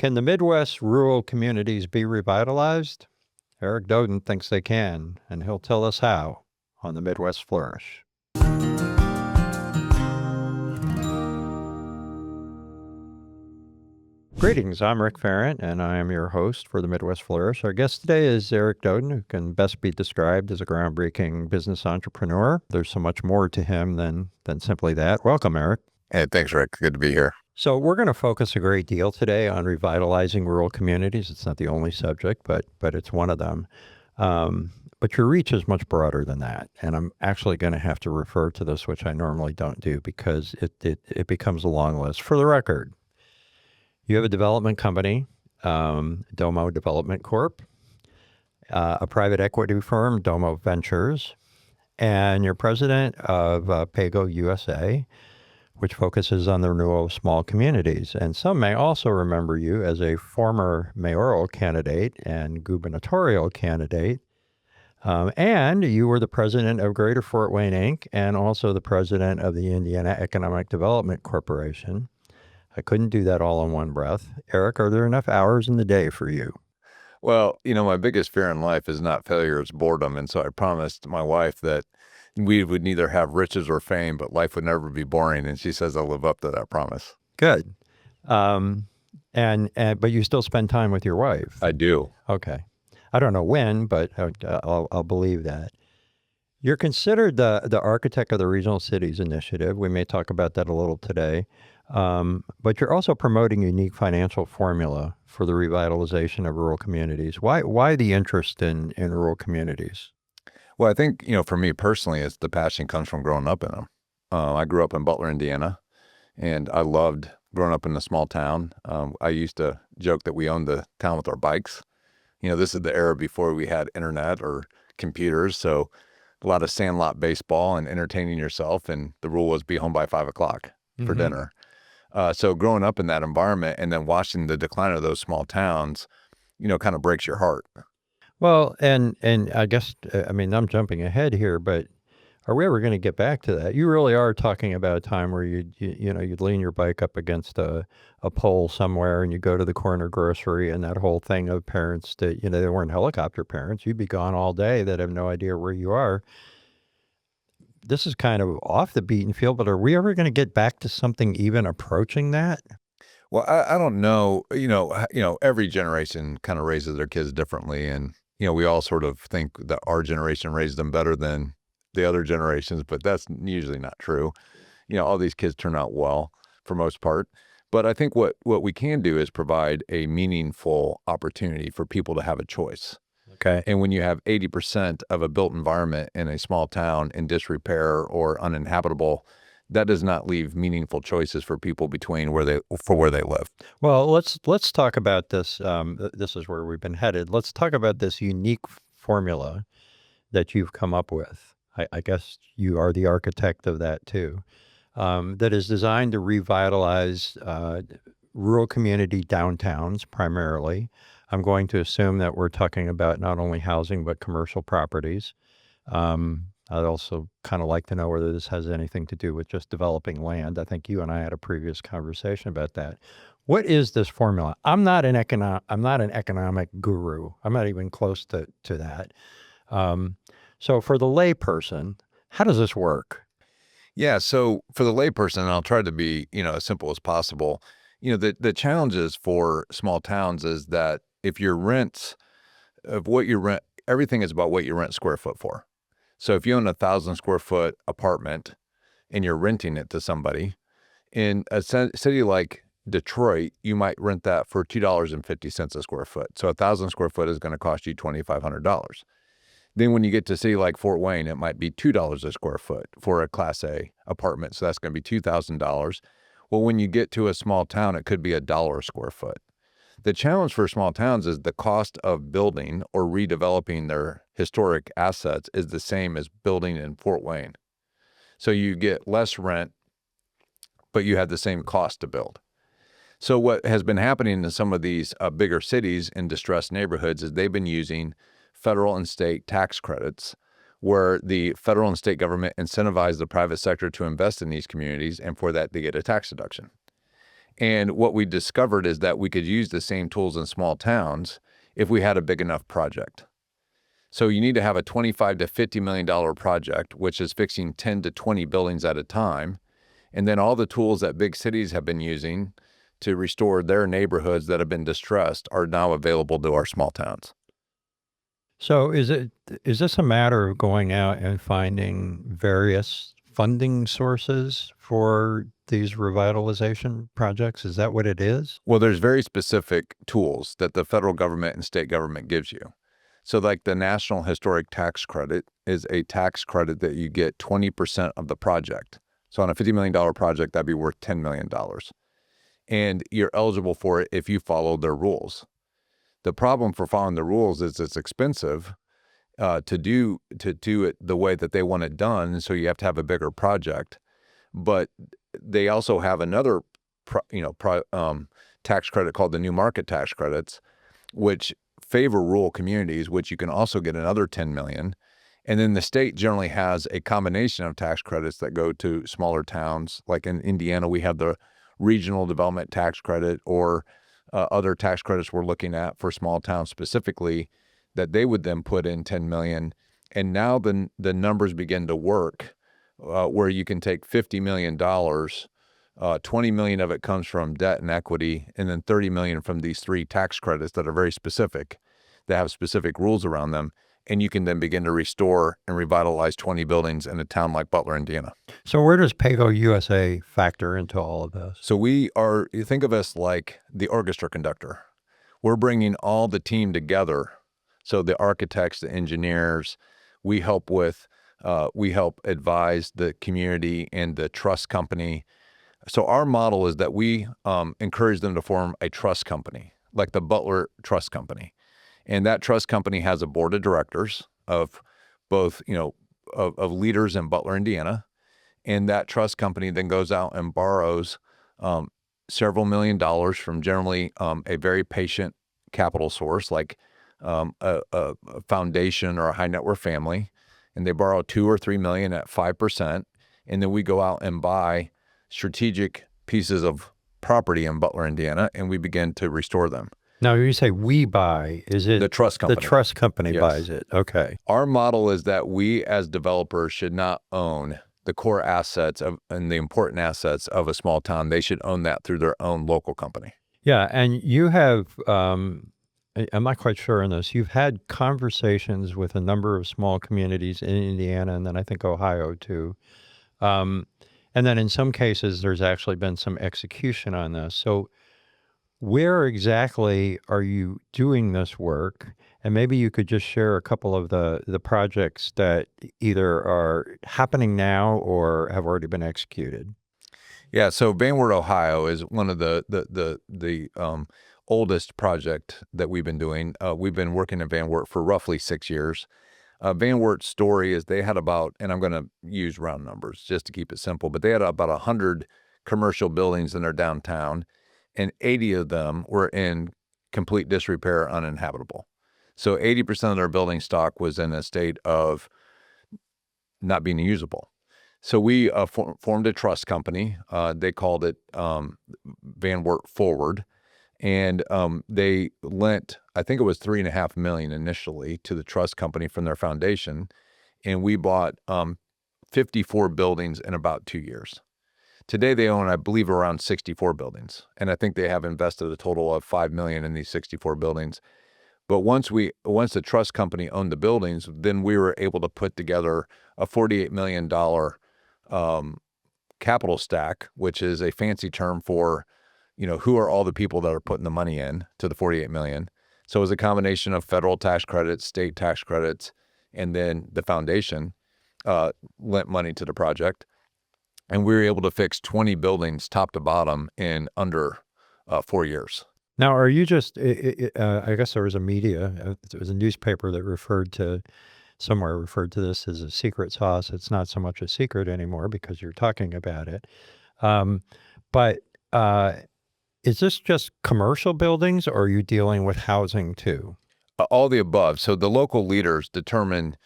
Can the Midwest rural communities be revitalized? Eric Doden thinks they can, and he'll tell us how on the Midwest Flourish. Greetings, I'm Rick Ferrant, and I am your host for the Midwest Flourish. Our guest today is Eric Doden, who can best be described as a groundbreaking business entrepreneur. There's so much more to him than simply that. Welcome, Eric. Hey, thanks, Rick. Good to be here. So we're going to focus a great deal today on revitalizing rural communities. It's not the only subject, but it's one of them. But your reach is much broader than that. And I'm actually going to have to refer to this, which I normally don't do, because it becomes a long list. For the record, you have a development company, Domo Development Corp., a private equity firm, Domo Ventures, and you're president of PAGO USA, which focuses on the renewal of small communities. And some may also remember you as a former mayoral candidate and gubernatorial candidate. And you were the president of Greater Fort Wayne, Inc., and also the president of the Indiana Economic Development Corporation. I couldn't do that all in one breath. Eric, are there enough hours in the day for you? Well, my biggest fear in life is not failure, it's boredom. And so I promised my wife that we would neither have riches or fame, but life would never be boring. And she says I'll live up to that promise. Good. But you still spend time with your wife. I do. Okay. I don't know when, but I'll believe that. You're considered the architect of the Regional Cities Initiative. We may talk about that a little today. But you're also promoting a unique financial formula for the revitalization of rural communities. Why the interest in rural communities? Well, I think, for me personally, it's the passion comes from growing up in them. I grew up in Butler, Indiana, and I loved growing up in a small town. I used to joke that we owned the town with our bikes. This is the era before we had internet or computers, so a lot of sandlot baseball and entertaining yourself, and the rule was be home by 5 o'clock for dinner. So growing up in that environment and then watching the decline of those small towns, kind of breaks your heart. Well, and I guess, I'm jumping ahead here, but are we ever going to get back to that? You really are talking about a time where you'd lean your bike up against a pole somewhere and you go to the corner grocery, and that whole thing of parents that, they weren't helicopter parents. You'd be gone all day that have no idea where you are. This is kind of off the beaten field, but are we ever going to get back to something even approaching that? Well, I don't know. Every generation kind of raises their kids differently. And, we all sort of think that our generation raised them better than the other generations, but that's usually not true. All these kids turn out well for most part. But I think what we can do is provide a meaningful opportunity for people to have a choice. Okay. And when you have 80% of a built environment in a small town in disrepair or uninhabitable, that does not leave meaningful choices for people between where they live. Well, let's talk about this. This is where we've been headed. Let's talk about this unique formula that you've come up with. I guess you are the architect of that too. That is designed to revitalize rural community downtowns primarily. I'm going to assume that we're talking about not only housing, but commercial properties. I'd also kind of like to know whether this has anything to do with just developing land. I think you and I had a previous conversation about that. What is this formula? I'm not an economic guru. I'm not even close to that. So for the layperson, how does this work? Yeah, so for the layperson, and I'll try to be, as simple as possible. The challenges for small towns is that if your rents of what you rent, everything is about what you rent square foot for. So if you own 1,000 square foot apartment and you're renting it to somebody in a city like Detroit, you might rent that for $2.50 a square foot. So 1,000 square foot is going to cost you $2,500. Then when you get to a city like Fort Wayne, it might be $2 a square foot for a Class A apartment. So that's going to be $2,000. Well, when you get to a small town, it could be $1 a square foot. The challenge for small towns is the cost of building or redeveloping their historic assets is the same as building in Fort Wayne. So you get less rent, but you have the same cost to build. So what has been happening in some of these bigger cities in distressed neighborhoods is they've been using federal and state tax credits where the federal and state government incentivize the private sector to invest in these communities, and for that they get a tax deduction. And what we discovered is that we could use the same tools in small towns if we had a big enough project. So you need to have a $25 to $50 million project, which is fixing 10 to 20 buildings at a time. And then all the tools that big cities have been using to restore their neighborhoods that have been distressed are now available to our small towns. So is this a matter of going out and finding various funding sources for these revitalization projects? Is that what it is? Well, there's very specific tools that the federal government and state government gives you. So like the National Historic Tax Credit is a tax credit that you get 20% of the project. So on a $50 million project, that'd be worth $10 million. And you're eligible for it if you follow their rules. The problem for following the rules is it's expensive to do it the way that they want it done. So you have to have a bigger project. But they also have another tax credit called the New Market Tax Credits, which favor rural communities, which you can also get another $10 million. And then the state generally has a combination of tax credits that go to smaller towns. Like in Indiana, we have the Regional Development Tax Credit, or other tax credits we're looking at for small towns specifically, that they would then put in $10 million. And now the numbers begin to work where you can take $50 million, $20 million of it comes from debt and equity, and then $30 million from these three tax credits that are very specific, that have specific rules around them. And you can then begin to restore and revitalize 20 buildings in a town like Butler, Indiana. So where does PAGO USA factor into all of this? So you think of us like the orchestra conductor. We're bringing all the team together. So the architects, the engineers, we help advise the community and the trust company. So our model is that we encourage them to form a trust company, like the Butler Trust Company. And that trust company has a board of directors of both, of leaders in Butler, Indiana. And that trust company then goes out and borrows several $1 million from generally a very patient capital source, like a foundation or a high net worth family. And they borrow $2 or $3 million at 5%. And then we go out and buy strategic pieces of property in Butler, Indiana, and we begin to restore them. Now, when you say we buy, is it the trust company? The trust company Yes. buys it. Okay. Our model is that we as developers should not own the core assets and the important assets of a small town. They should own that through their own local company. Yeah, and you have, I'm not quite sure on this, you've had conversations with a number of small communities in Indiana and then I think Ohio too. And then in some cases, there's actually been some execution on this. So where exactly are you doing this work? And maybe you could just share a couple of the projects that either are happening now or have already been executed. Yeah, so Van Wert, Ohio is one of the oldest project that we've been doing. We've been working in Van Wert for roughly 6 years. Van Wert's story is they had about, and I'm going to use round numbers just to keep it simple, but they had about 100 commercial buildings in their downtown, and 80 of them were in complete disrepair, uninhabitable. So 80% of their building stock was in a state of not being usable. So we formed a trust company. They called it Van Wert Forward. And they lent, I think it was $3.5 million initially to the trust company from their foundation. And we bought 54 buildings in about 2 years. Today they own, I believe, around 64 buildings. And I think they have invested a total of $5 million in these 64 buildings. But once the trust company owned the buildings, then we were able to put together a $48 million capital stack, which is a fancy term for, who are all the people that are putting the money in to the $48 million. So it was a combination of federal tax credits, state tax credits, and then the foundation lent money to the project. And we were able to fix 20 buildings top to bottom in under 4 years. Now, are you just, I guess there was there was a newspaper that referred to this as a secret sauce. It's not so much a secret anymore because you're talking about it. But is this just commercial buildings or are you dealing with housing too? All the above. So the local leaders determine,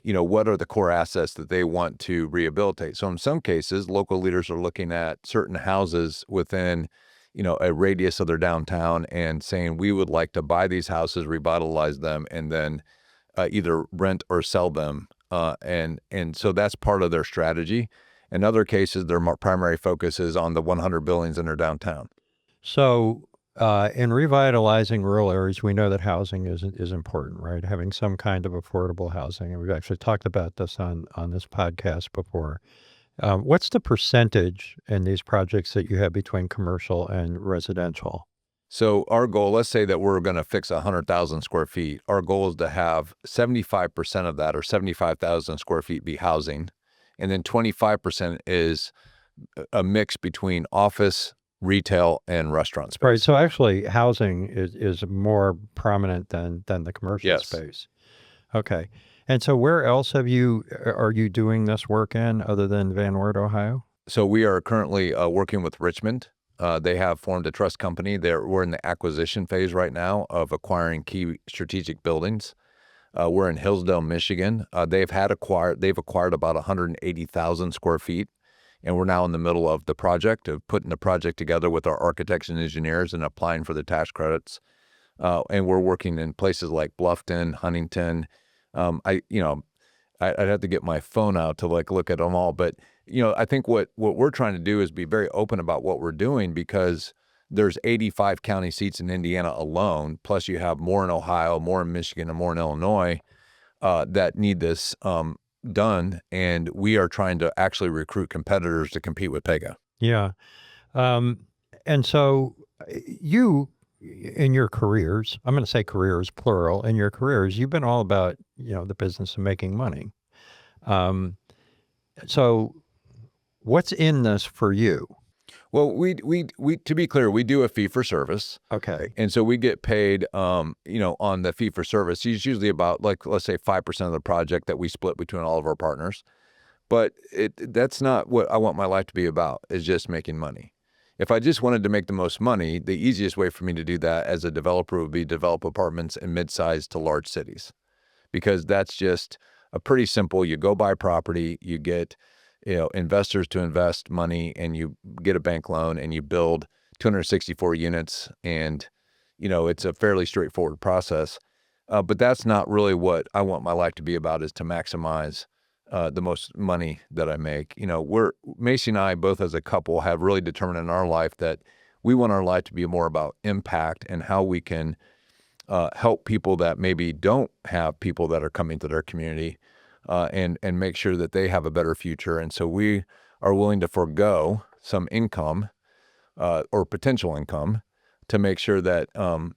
what are the core assets that they want to rehabilitate. So in some cases, local leaders are looking at certain houses within, a radius of their downtown and saying, we would like to buy these houses, revitalize them, and then either rent or sell them. And so that's part of their strategy. In other cases, their primary focus is on the 100 buildings in their downtown. So, in revitalizing rural areas, we know that housing is important, right? Having some kind of affordable housing, and we've actually talked about this on this podcast before. What's the percentage in these projects that you have between commercial and residential? So our goal, let's say that we're going to fix 100,000 square feet. Our goal is to have 75% of that, or 75,000 square feet, be housing. And then 25% is a mix between office, retail, and restaurant space. Right. So actually, housing is more prominent than the commercial Yes. space. Okay. And so where else are you doing this work in other than Van Wert, Ohio? So we are currently working with Richmond. They have formed a trust company. We're in the acquisition phase right now of acquiring key strategic buildings. We're in Hillsdale, Michigan. They've acquired about 180,000 square feet, and we're now in the middle of the project of putting the project together with our architects and engineers and applying for the tax credits. And we're working in places like Bluffton, Huntington. I'd have to get my phone out to look at them all, but I think what we're trying to do is be very open about what we're doing, because there's 85 county seats in Indiana alone, plus you have more in Ohio, more in Michigan, and more in Illinois that need this done, and we are trying to actually recruit competitors to compete with PAGO. Yeah. And so you, in your careers, I'm going to say careers, plural, in your careers, you've been all about, the business of making money. So what's in this for you? Well, we to be clear, we do a fee for service. Okay. And so we get paid, on the fee for service. It's usually about, let's say 5% of the project that we split between all of our partners. But that's not what I want my life to be about, is just making money. If I just wanted to make the most money, the easiest way for me to do that as a developer would be develop apartments in mid-sized to large cities, because that's just a pretty simple. You go buy property, you get investors to invest money, and you get a bank loan, and you build 264 units, and it's a fairly straightforward process. But that's not really what I want my life to be about, is to maximize the most money that I make. Macy and I, both as a couple, have really determined in our life that we want our life to be more about impact and how we can help people that maybe don't have people that are coming to their community, and make sure that they have a better future. And so we are willing to forego some income or potential income to make sure that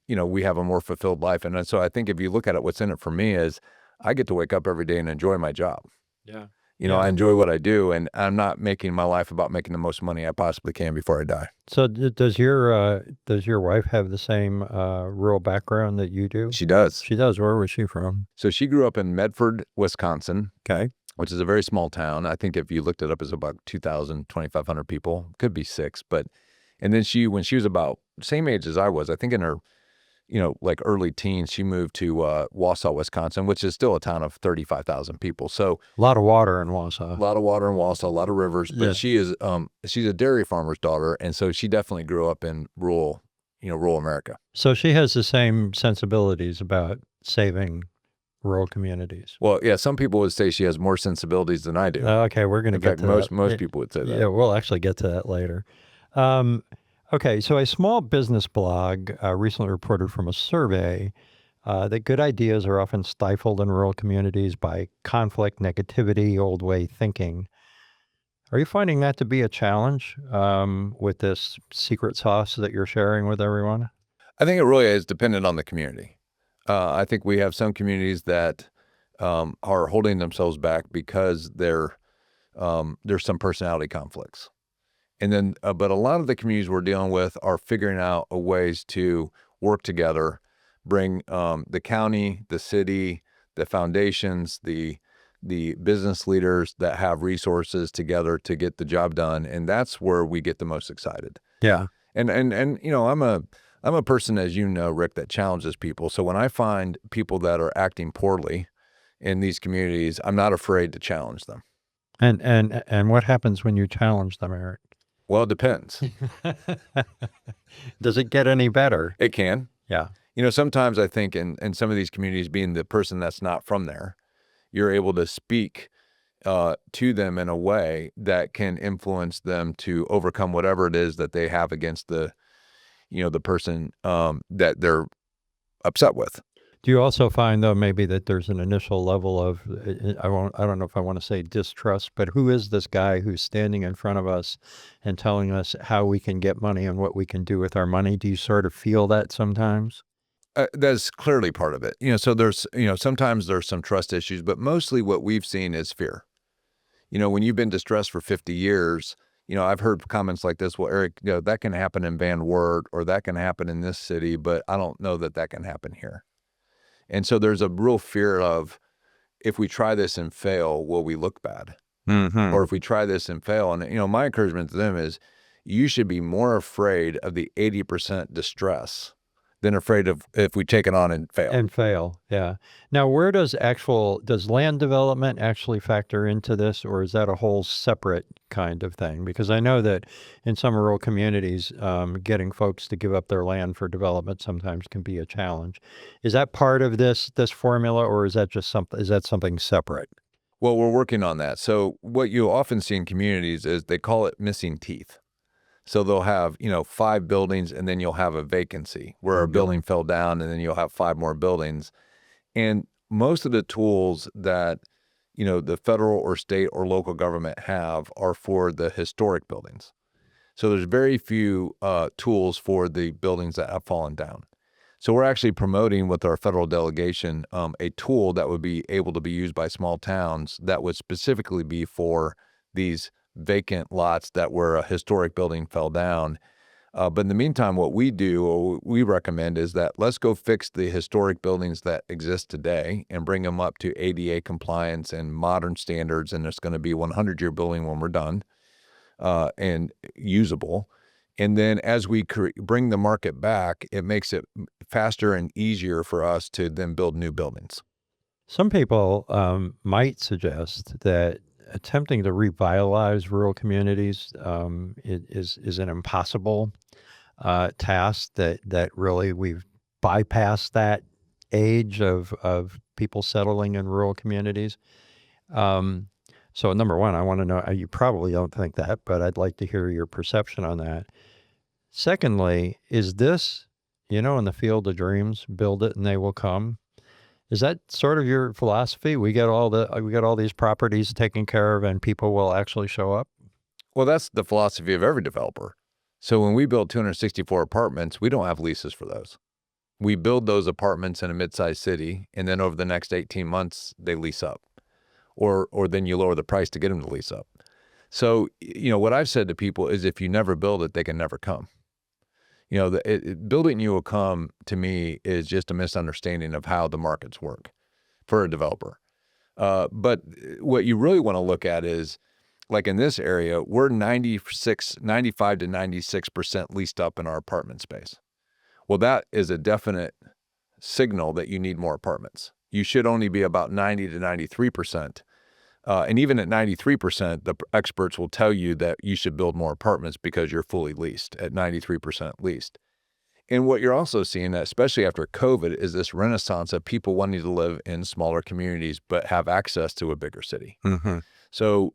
we have a more fulfilled life. And so I think if you look at it, what's in it for me is I get to wake up every day and enjoy my job. Yeah. I enjoy what I do, and I'm not making my life about making the most money I possibly can before I die. So does your wife have the same rural background that you do? She does. She does. Where was she from? So she grew up in Medford, Wisconsin. Okay. Which is a very small town. I think if you looked it up, it's about 2,000, 2,500 people. Could be 6, and then when she was about the same age as I was, I think in her, early teens, she moved to Wausau, Wisconsin, which is still a town of 35,000 people. So a lot of water in Wausau. A lot of water in Wausau, a lot of rivers. But she's a dairy farmer's daughter, and so she definitely grew up in rural America. So she has the same sensibilities about saving rural communities. Well, yeah, some people would say she has more sensibilities than I do. Okay, we're going to get to that. Most people would say that. Yeah, we'll actually get to that later. Okay, so a small business blog recently reported from a survey that good ideas are often stifled in rural communities by conflict, negativity, old way thinking. Are you finding that to be a challenge with this secret sauce that you're sharing with everyone? I think it really is dependent on the community. I think we have some communities that are holding themselves back because there's some personality conflicts. And then, but a lot of the communities we're dealing with are figuring out ways to work together, bring the county, the city, the foundations, the business leaders that have resources together to get the job done, and that's where we get the most excited. Yeah. And I'm a person, as you know, Rick, that challenges people. So when I find people that are acting poorly in these communities, I'm not afraid to challenge them. And what happens when you challenge them, Eric? Well, it depends. Does it get any better? It can. Yeah. Sometimes I think in some of these communities, being the person that's not from there, you're able to speak to them in a way that can influence them to overcome whatever it is that they have against the person that they're upset with. Do you also find, though, maybe that there's an initial level of, I don't know if I want to say distrust, but who is this guy who's standing in front of us and telling us how we can get money and what we can do with our money? Do you sort of feel that sometimes? That's clearly part of it. So there's, sometimes there's some trust issues, but mostly what we've seen is fear. When you've been distressed for 50 years, I've heard comments like this, well, Eric, that can happen in Van Wert or that can happen in this city, but I don't know that that can happen here. And so there's a real fear of, if we try this and fail, will we look bad? Mm-hmm. Or if we try this and fail, and, my encouragement to them is you should be more afraid of the 80% distress than afraid of if we take it on and fail. And fail, yeah. Now, where does land development actually factor into this, or is that a whole separate kind of thing? Because I know that in some rural communities, getting folks to give up their land for development sometimes can be a challenge. Is that part of this formula, or is that just something separate? Well, we're working on that. So what you often see in communities is they call it missing teeth. So they'll have, 5 buildings, and then you'll have a vacancy where a building fell down, and then you'll have 5 more buildings. And most of the tools that, the federal or state or local government have are for the historic buildings. So there's very few tools for the buildings that have fallen down. So we're actually promoting with our federal delegation a tool that would be able to be used by small towns that would specifically be for these vacant lots that where a historic building fell down. But in the meantime, what we do, or what we recommend, is that let's go fix the historic buildings that exist today and bring them up to ADA compliance and modern standards. And it's going to be a 100-year building when we're done and usable. And then as we bring the market back, it makes it faster and easier for us to then build new buildings. Some people might suggest that attempting to revitalize rural communities is an impossible task, that really we've bypassed that age of people settling in rural communities. So number one, I want to know, you probably don't think that, but I'd like to hear your perception on that. Secondly, is this, in the field of dreams, build it and they will come? Is that sort of your philosophy? We get all these properties taken care of and people will actually show up? Well, that's the philosophy of every developer. So when we build 264 apartments, we don't have leases for those. We build those apartments in a mid-sized city, and then over the next 18 months, they lease up. Or then you lower the price to get them to lease up. So, what I've said to people is if you never build it, they can never come. Building you will come, to me, is just a misunderstanding of how the markets work for a developer. But what you really want to look at is, like in this area, we're 95 to 96% leased up in our apartment space. Well, that is a definite signal that you need more apartments. You should only be about 90 to 93%. And even at 93%, the experts will tell you that you should build more apartments because you're fully leased at 93% leased. And what you're also seeing, especially after COVID, is this renaissance of people wanting to live in smaller communities but have access to a bigger city. Mm-hmm. So,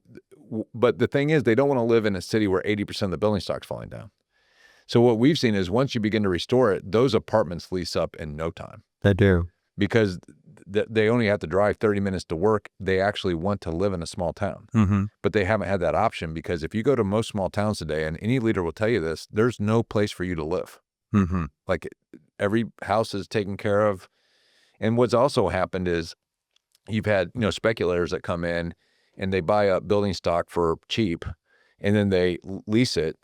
but the thing is, they don't want to live in a city where 80% of the building stock's falling down. So what we've seen is once you begin to restore it, those apartments lease up in no time. They do. Because they only have to drive 30 minutes to work. They actually want to live in a small town. Mm-hmm. But they haven't had that option, because if you go to most small towns today, and any leader will tell you this, there's no place for you to live. Mm-hmm. Like every house is taken care of. And what's also happened is you've had, speculators that come in and they buy up building stock for cheap and then they lease it.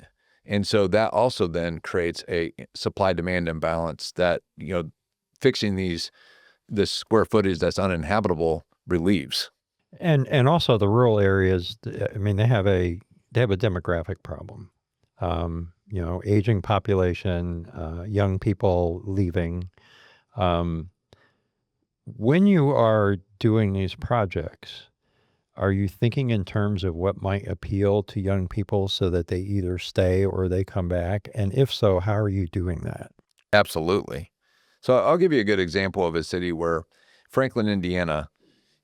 And so that also then creates a supply demand imbalance that, fixing this square footage that's uninhabitable relieves. And also the rural areas, I mean, they have a demographic problem. Aging population, young people leaving. When you are doing these projects, are you thinking in terms of what might appeal to young people so that they either stay or they come back? And if so, how are you doing that? Absolutely. So I'll give you a good example of a city where Franklin, Indiana,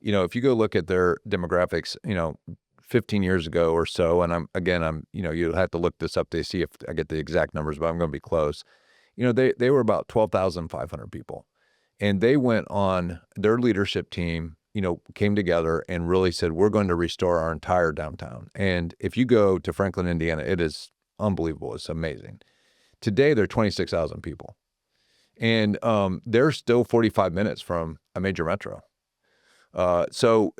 if you go look at their demographics, 15 years ago or so, and you'll have to look this up to see if I get the exact numbers, but I'm going to be close. They were about 12,500 people. And they went on their leadership team, came together and really said, we're going to restore our entire downtown. And if you go to Franklin, Indiana, it is unbelievable. It's amazing. Today, they're 26,000 people. And they're still 45 minutes from a major metro. So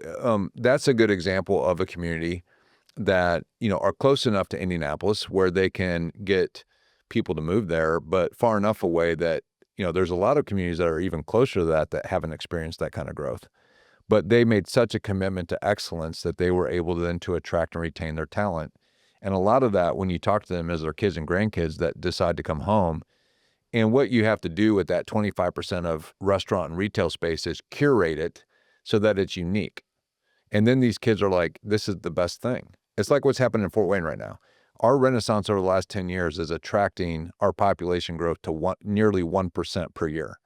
that's a good example of a community that, are close enough to Indianapolis where they can get people to move there, but far enough away that, there's a lot of communities that are even closer to that haven't experienced that kind of growth. But they made such a commitment to excellence that they were able then to attract and retain their talent. And a lot of that, when you talk to them as their kids and grandkids that decide to come home, and what you have to do with that 25% of restaurant and retail space is curate it so that it's unique. And then these kids are like, this is the best thing. It's like what's happening in Fort Wayne right now. Our renaissance over the last 10 years is attracting our population growth to nearly 1% per year.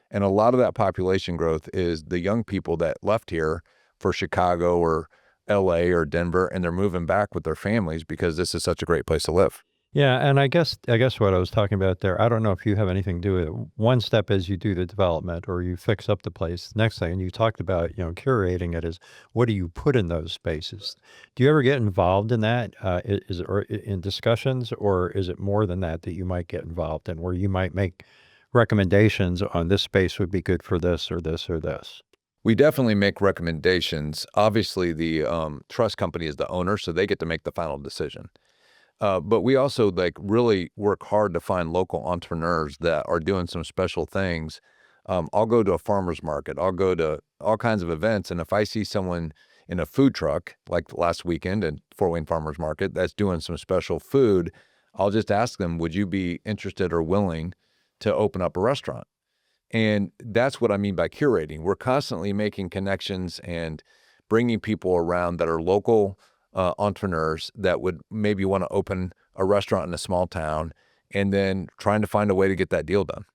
And a lot of that population growth is the young people that left here for Chicago or LA or Denver, and they're moving back with their families because this is such a great place to live. Yeah, and I guess what I was talking about there, I don't know if you have anything to do with it. One step is you do the development or you fix up the place. Next thing, and you talked about, curating it, is what do you put in those spaces? Do you ever get involved in that? Is it or in discussions, or is it more than that you might get involved in, where you might make recommendations on this space would be good for this or this or this? We definitely make recommendations. Obviously, the trust company is the owner, so they get to make the final decision. But we also really work hard to find local entrepreneurs that are doing some special things. I'll go to a farmer's market. I'll go to all kinds of events. And if I see someone in a food truck, like last weekend at Fort Wayne Farmer's Market, that's doing some special food, I'll just ask them, would you be interested or willing to open up a restaurant? And that's what I mean by curating. We're constantly making connections and bringing people around that are local entrepreneurs that would maybe want to open a restaurant in a small town, and then trying to find a way to get that deal done.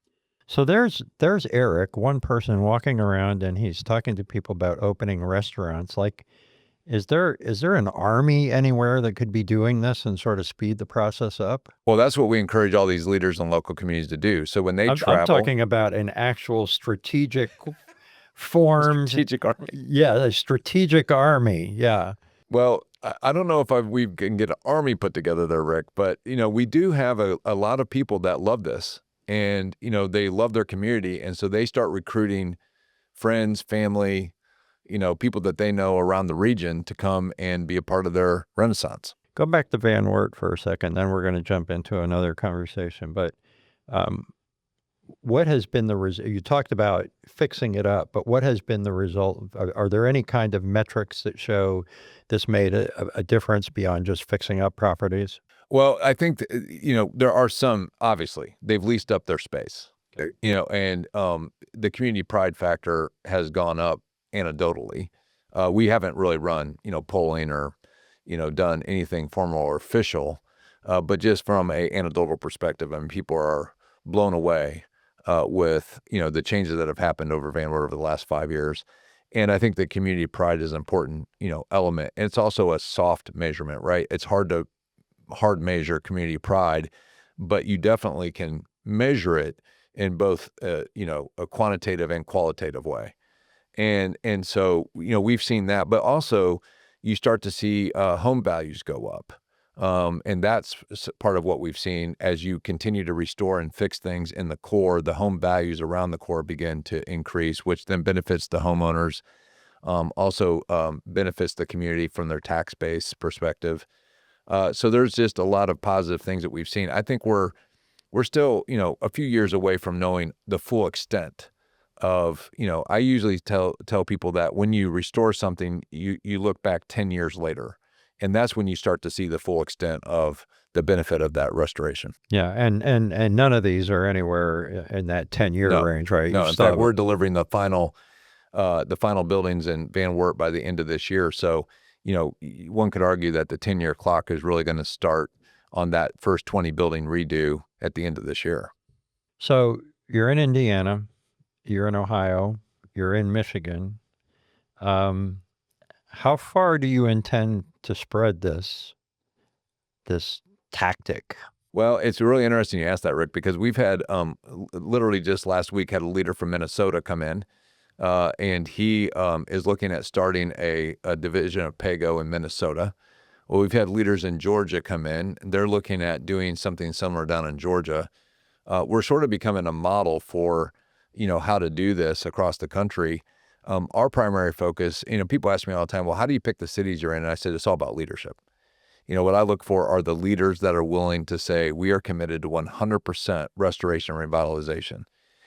So there's Eric, one person walking around, and he's talking to people about opening restaurants. Like, is there an army anywhere that could be doing this and sort of speed the process up? Well, that's what we encourage all these leaders in local communities to do. So when they I'm travel, talking about an actual strategic formed, strategic army. yeah, a strategic army. Yeah. Well, I don't know if we can get an army put together there, Rick, but we do have a lot of people that love this, and they love their community, and so they start recruiting friends, family, people that they know around the region to come and be a part of their renaissance. Go back to Van Wert for a second, then we're going to jump into another conversation. But um, what has been the result? You talked about fixing it up, but what has been the result? Are there any kind of metrics that show this made a difference beyond just fixing up properties? Well, I think there are some. Obviously, they've leased up their space, and the community pride factor has gone up anecdotally. We haven't really run polling or done anything formal or official, but just from a anecdotal perspective, I mean, people are blown away with the changes that have happened over Van Wert over the last 5 years. And I think the community pride is an important element, and it's also a soft measurement, right? It's hard measure community pride, but you definitely can measure it in both a quantitative and qualitative way. And so we've seen that, but also you start to see home values go up. And that's part of what we've seen as you continue to restore and fix things in the core. The home values around the core begin to increase, which then benefits the homeowners, also benefits the community from their tax base perspective. So there's just a lot of positive things that we've seen. I think we're still a few years away from knowing the full extent of I usually tell people that when you restore something, you look back 10 years later. And that's when you start to see the full extent of the benefit of that restoration. Yeah, and none of these are anywhere in that 10-year range, right? No, in fact, we're delivering the final the final buildings in Van Wert by the end of this year. So, one could argue that the 10-year clock is really going to start on that first 20 building redo at the end of this year. So you're in Indiana, you're in Ohio, you're in Michigan. How far do you intend to spread this tactic? Well, it's really interesting you asked that, Rick, because we've had literally just last week had a leader from Minnesota come in, and he is looking at starting a division of PAGO in Minnesota. Well, we've had leaders in Georgia come in. They're looking at doing something similar down in Georgia. We're sort of becoming a model for, how to do this across the country. Our primary focus, people ask me all the time, well, how do you pick the cities you're in? And I said, it's all about leadership. What I look for are the leaders that are willing to say, we are committed to 100% restoration and revitalization.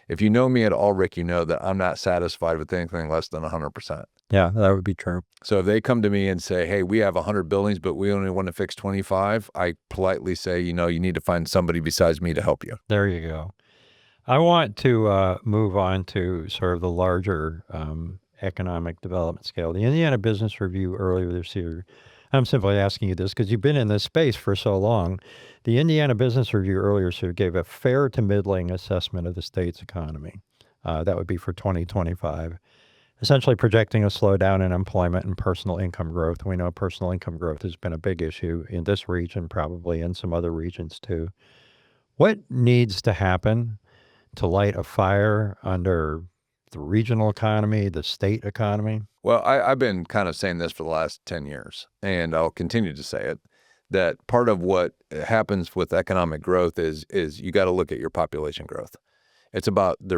If you know me at all, Rick, you know that I'm not satisfied with anything less than 100%. Yeah, that would be true. So if they come to me and say, hey, we have 100 buildings, but we only want to fix 25, I politely say, you need to find somebody besides me to help you. There you go. I want to move on to sort of the larger economic development scale. The Indiana Business Review earlier this year, I'm simply asking you this because you've been in this space for so long. The Indiana Business Review earlier this year gave a fair to middling assessment of the state's economy. That would be for 2025, essentially projecting a slowdown in employment and personal income growth. We know personal income growth has been a big issue in this region, probably in some other regions too. What needs to happen to light a fire under the regional economy, the state economy? Well, I've been kind of saying this for the last 10 years, and I'll continue to say it, that part of what happens with economic growth is you got to look at your population growth. It's about the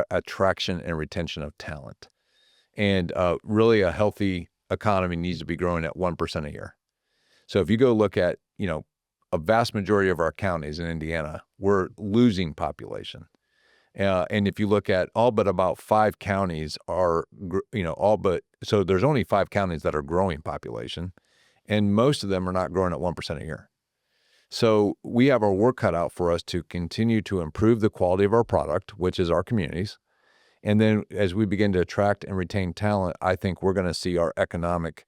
attraction and retention of talent. And really a healthy economy needs to be growing at 1% a year. So if you go look at, a vast majority of our counties in Indiana, we're losing population. And if you look at all but about 5 counties are, so there's only 5 counties that are growing population, and most of them are not growing at 1% a year. So we have our work cut out for us to continue to improve the quality of our product, which is our communities. And then as we begin to attract and retain talent, I think we're going to see our economic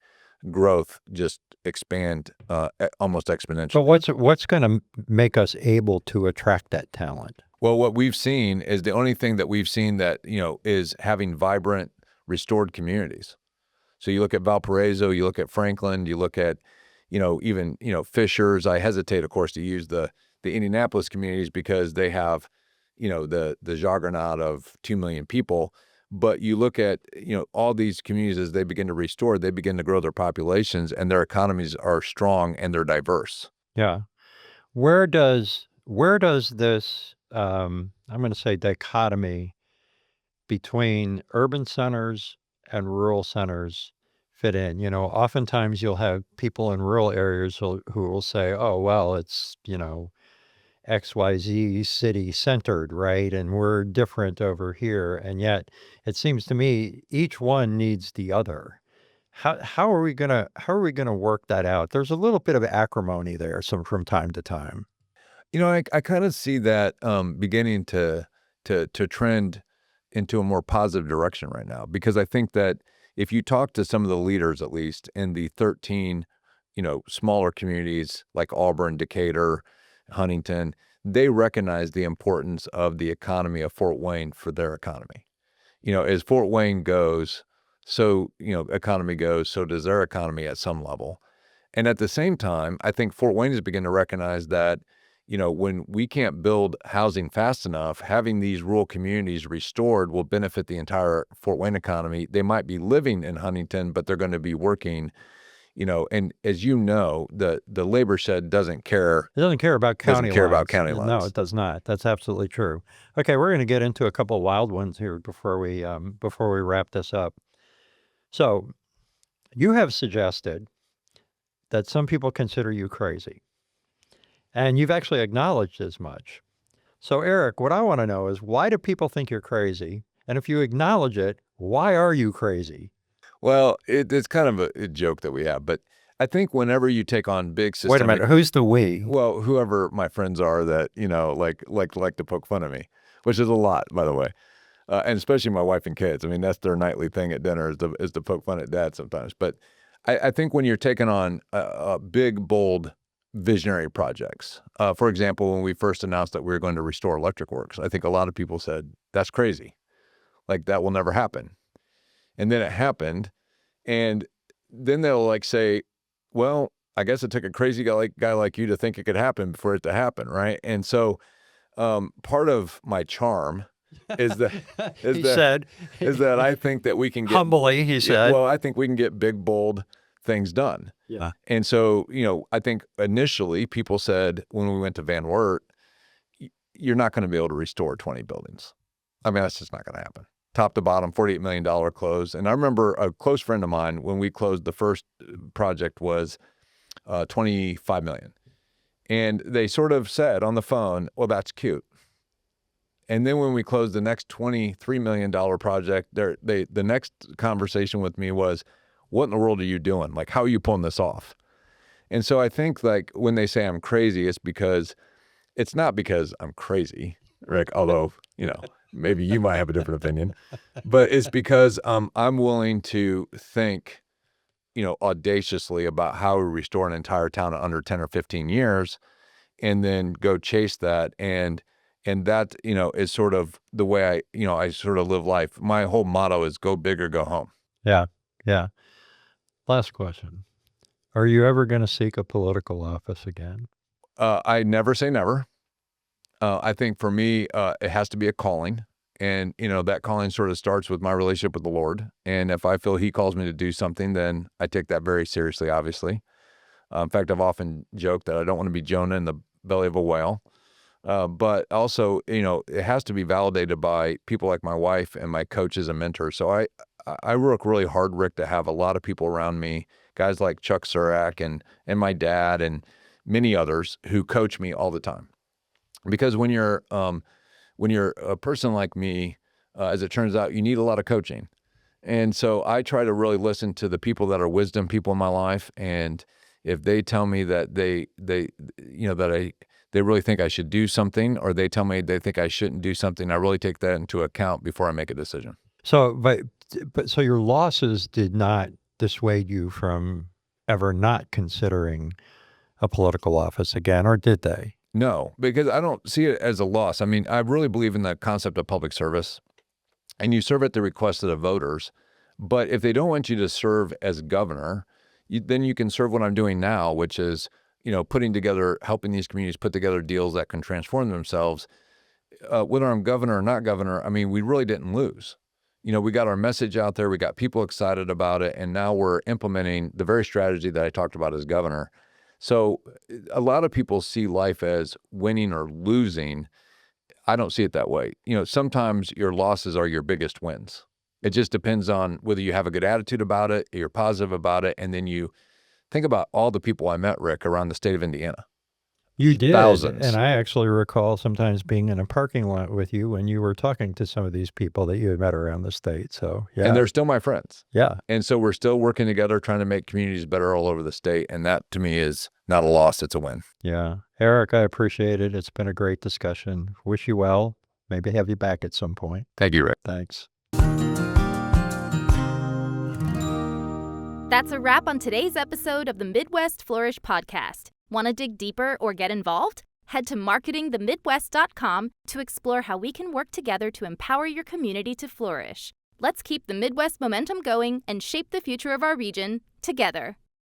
growth just expand almost exponentially. So what's going to make us able to attract that talent? Well, what we've seen is the only thing that we've seen that, is having vibrant, restored communities. So you look at Valparaiso, you look at Franklin, you look at, even, Fishers. I hesitate, of course, to use the Indianapolis communities because they have, the juggernaut of 2 million people. But you look at, all these communities as they begin to restore, they begin to grow their populations and their economies are strong and they're diverse. Yeah. Where does this, I'm going to say, dichotomy between urban centers and rural centers fit in? Oftentimes you'll have people in rural areas who will say, oh, well, it's, XYZ city centered, right? And we're different over here. And yet it seems to me each one needs the other. How are we gonna work that out? There's a little bit of acrimony there from time to time. I kind of see that beginning to trend into a more positive direction right now, because I think that if you talk to some of the leaders, at least in the 13, smaller communities like Auburn, Decatur, Huntington, they recognize the importance of the economy of Fort Wayne for their economy. As Fort Wayne goes, so, economy goes, so does their economy at some level. And at the same time, I think Fort Wayne is beginning to recognize that, when we can't build housing fast enough, having these rural communities restored will benefit the entire Fort Wayne economy. They might be living in Huntington, but they're going to be working, and as the labor shed doesn't care. It doesn't care about county lines. Doesn't care about county lines. No, it does not. That's absolutely true. Okay, we're going to get into a couple of wild ones here before we wrap this up. So, you have suggested that some people consider you crazy, and you've actually acknowledged as much. So, Eric, what I want to know is, why do people think you're crazy? And if you acknowledge it, why are you crazy? Well, it's kind of a joke that we have, but I think whenever you take on big systemic... Wait a minute, who's the we? Well, whoever my friends are that, like to poke fun at me, which is a lot, by the way. and especially my wife and kids. I mean, that's their nightly thing at dinner is to poke fun at dad sometimes. But I think when you're taking on big, bold, visionary projects, for example, when we first announced that we were going to restore electric works, I think a lot of people said, that's crazy. Like, that will never happen. And then it happened. And then they'll like say, well, I guess it took a crazy guy like you to think it could happen for it to happen, right? And so part of my charm is that is that I think that we can get humbly, he said. Well, I think we can get big, bold things done. Yeah. And so, I think initially people said when we went to Van Wert, you're not going to be able to restore 20 buildings. I mean, that's just not going to happen. Top to bottom, $48 million close. And I remember a close friend of mine, when we closed the first project, was $25 million. And they sort of said on the phone, well, that's cute. And then when we closed the next $23 million project, the next conversation with me was, what in the world are you doing? Like, how are you pulling this off? And so I think, like, when they say I'm crazy, it's not because I'm crazy, Rick, although, maybe you might have a different opinion, but it's because I'm willing to think, audaciously about how we restore an entire town in under 10 or 15 years and then go chase that. And that, is sort of the way I sort of live life. My whole motto is go big or go home. Yeah. Yeah. Last question. Are you ever going to seek a political office again? I never say never. I think for me, it has to be a calling. And, that calling sort of starts with my relationship with the Lord. And if I feel he calls me to do something, then I take that very seriously, obviously. In fact, I've often joked that I don't want to be Jonah in the belly of a whale. But also, it has to be validated by people like my wife and my coaches and mentors. So I work really hard, Rick, to have a lot of people around me, guys like Chuck Surak and my dad and many others who coach me all the time. Because when you're a person like me, as it turns out, you need a lot of coaching. And so I try to really listen to the people that are wisdom people in my life. And if they tell me that they really think I should do something, or they tell me they think I shouldn't do something, I really take that into account before I make a decision. So, so your losses did not dissuade you from ever not considering a political office again, or did they? No, because I don't see it as a loss. I mean, I really believe in the concept of public service, and you serve at the request of the voters. But if they don't want you to serve as governor, then you can serve what I'm doing now, which is, helping these communities put together deals that can transform themselves. Whether I'm governor or not governor, I mean, we really didn't lose. We got our message out there, we got people excited about it, and now we're implementing the very strategy that I talked about as governor. So a lot of people see life as winning or losing. I don't see it that way. Sometimes your losses are your biggest wins. It just depends on whether you have a good attitude about it, you're positive about it, and then you think about all the people I met, Rick, around the state of Indiana. You did. Thousands. And I actually recall sometimes being in a parking lot with you when you were talking to some of these people that you had met around the state. So, yeah. And they're still my friends. Yeah. And so we're still working together, trying to make communities better all over the state. And that, to me, is not a loss, it's a win. Yeah. Eric, I appreciate it. It's been a great discussion. Wish you well. Maybe have you back at some point. Thank you, Rick. Thanks. That's a wrap on today's episode of the Midwest Flourish podcast. Want to dig deeper or get involved? Head to marketingthemidwest.com to explore how we can work together to empower your community to flourish. Let's keep the Midwest momentum going and shape the future of our region together.